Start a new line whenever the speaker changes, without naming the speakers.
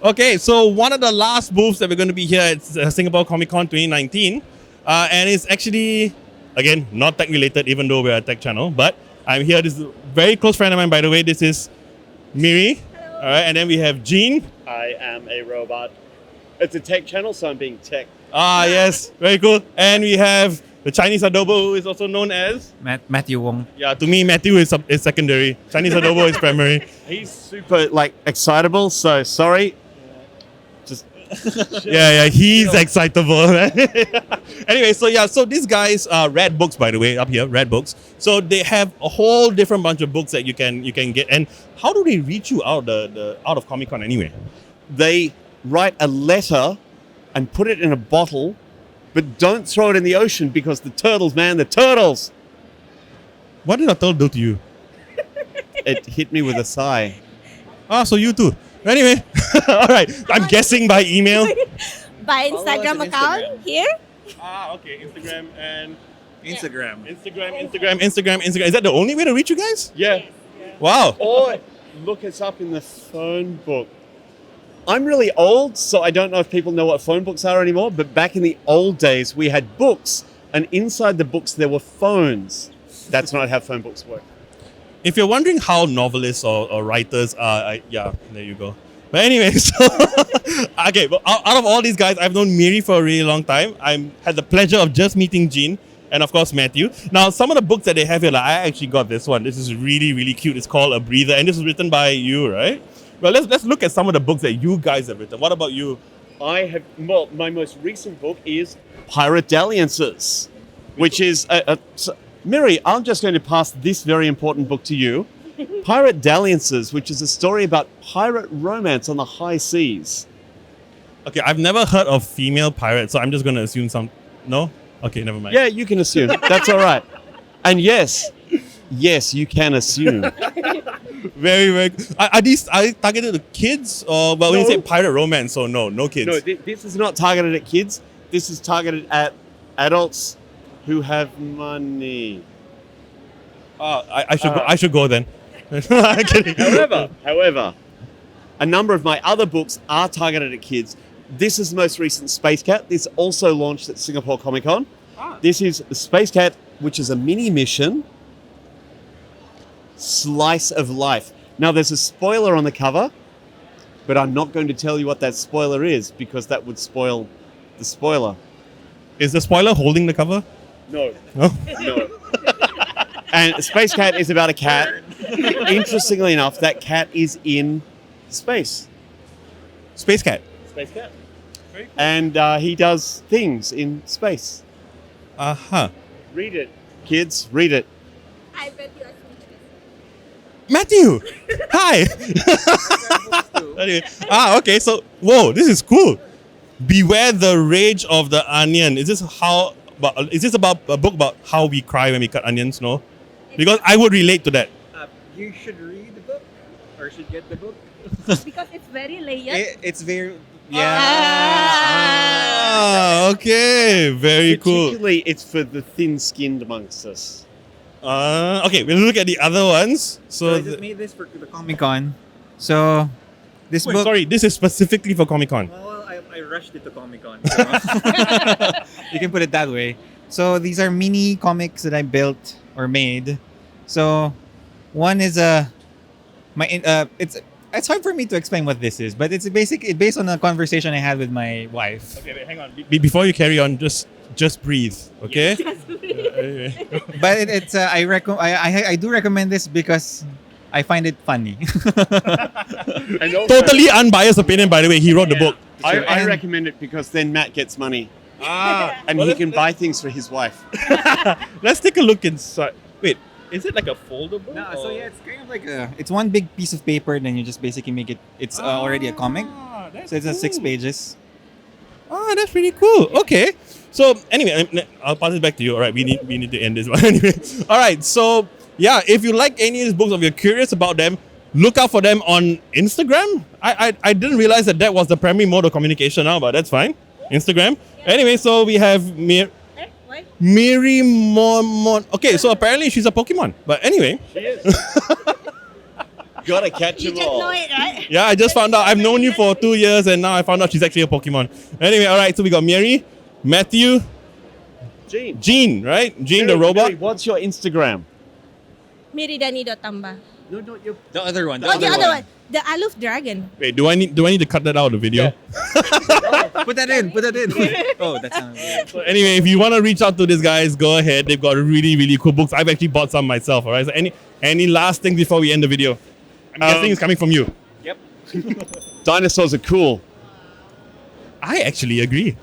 Okay, so one of the last booths that we're going to be here at Singapore Comic Con 2019, and it's actually, again, not tech related, even though we're a tech channel, but I'm here. This is a very close friend of mine, by the way. This is Miri. Hello. All right, and then we have Jean.
I am a robot. It's a tech channel, so I'm being tech.
Ah, yes, very cool. And we have the Chinese adobo, who is also known as
Matthew Wong.
Yeah, to me, Matthew is secondary. Chinese adobo is primary.
He's super excitable, so sorry.
Yeah, he's excitable. Anyway, so these guys are Red Books, by the way, up here, Red Books. So they have a whole different bunch of books that you can get. And how do they reach you out of Comic Con anyway?
They write a letter and put it in a bottle, but don't throw it in the ocean because the turtles.
What did a turtle do to you?
It hit me with a sigh.
Ah, so you too. Anyway, all right. I'm guessing by email.
By Instagram account here.
Ah, okay. Instagram.
Instagram.
Is that the only way to reach you guys?
Yeah.
Wow.
Or look us up in the phone book. I'm really old, so I don't know if people know what phone books are anymore, but back in the old days, we had books, and inside the books, there were phones. That's not how phone books work.
If you're wondering how novelists or writers are, yeah, there you go. But anyway, so okay, but out of all these guys, I've known Miri for a really long time. I had the pleasure of just meeting Jean and of course Matthew. Now, some of the books that they have here, I actually got this one. This is really, really cute. It's called A Breather, and this was written by you, right? Well, let's look at some of the books that you guys have written. What about you?
My most recent book is Pirate Dalliances, which is Miri, I'm just going to pass this very important book to you. Pirate Dalliances, which is a story about pirate romance on the high seas.
Okay, I've never heard of female pirates, so I'm just going to assume some... No? Okay, never mind.
Yeah, you can assume. That's all right. And yes, you can assume.
Very, very... Are these targeted to kids? Or when you say pirate romance, so no kids.
No, this is not targeted at kids. This is targeted at adults who have money.
I should go then.
However, a number of my other books are targeted at kids. This is the most recent Space Cat. This also launched at Singapore Comic Con. This is Space Cat, which is a mini mission. Slice of life. Now, there's a spoiler on the cover, but I'm not going to tell you what that spoiler is because that would spoil the spoiler.
Is the spoiler holding the cover?
No. No. And Space Cat is about a cat. Interestingly enough, that cat is in space.
Space Cat.
Space Cat. Very cool. And he does things in space.
Uh-huh.
Read it, kids. Read it.
I bet you are speechless.
Matthew! Hi! Anyway, okay, so, whoa, this is cool. Beware the Rage of the Onion. Is this about a book about how we cry when we cut onions? No? Because I would relate to that.
You should read the book, or should get the book.
Because it's very layered.
It's very...
Okay. Very cool.
Particularly, it's for the thin-skinned amongst us.
Okay, we'll look at the other ones.
So I just made this for the Comic Con. So, this book...
Sorry, this is specifically for Comic Con.
Well, I rushed it to Comic Con. So you can put it that way. So, these are mini comics that I built or made. So, one is it's hard for me to explain what this is, but it's based on a conversation I had with my wife.
Okay, wait, hang on. Before you carry on, just breathe, okay?
But I do recommend this because I find it funny.
And also,
Totally unbiased opinion, by the way. He wrote the book.
I recommend it because then Matt gets money. And he can buy things for his wife.
Let's take a look inside. Wait, is it like a foldable?
No, so yeah, it's kind of like it's one big piece of paper, then you just basically make it, it's already a comic. So it's 6 pages.
That's really cool. Okay. So anyway, I'll pass it back to you. All right, we need to end this one anyway. All right, so yeah, if you like any of these books or you're curious about them, look out for them on Instagram. I didn't realize that was the primary mode of communication now, but that's fine. Instagram. Yeah. Anyway, so we have
Why?
Miri Okay, so apparently she's a Pokemon. But anyway,
She is. Gotta catch
You
them
just
all.
know it, right?
yeah, I just found out. I've known you for 2 years and now I found out she's actually a Pokemon. Anyway, all right, so we got Miri, Matthew,
Gene.
Gene, right? Gene the
Mary,
robot.
Mary, what's your Instagram?
Miridhani Tamba.
No, not your.
The other one.
Oh, the other one. The Aloof Dragon.
Wait, do I need to cut that out of the video?
Put that in. Oh, that sounds weird.
So anyway, if you want to reach out to these guys, go ahead. They've got really, really cool books. I've actually bought some myself. All right. So any last things before we end the video? I'm guessing it's coming from you.
Dinosaurs are cool.
I actually agree.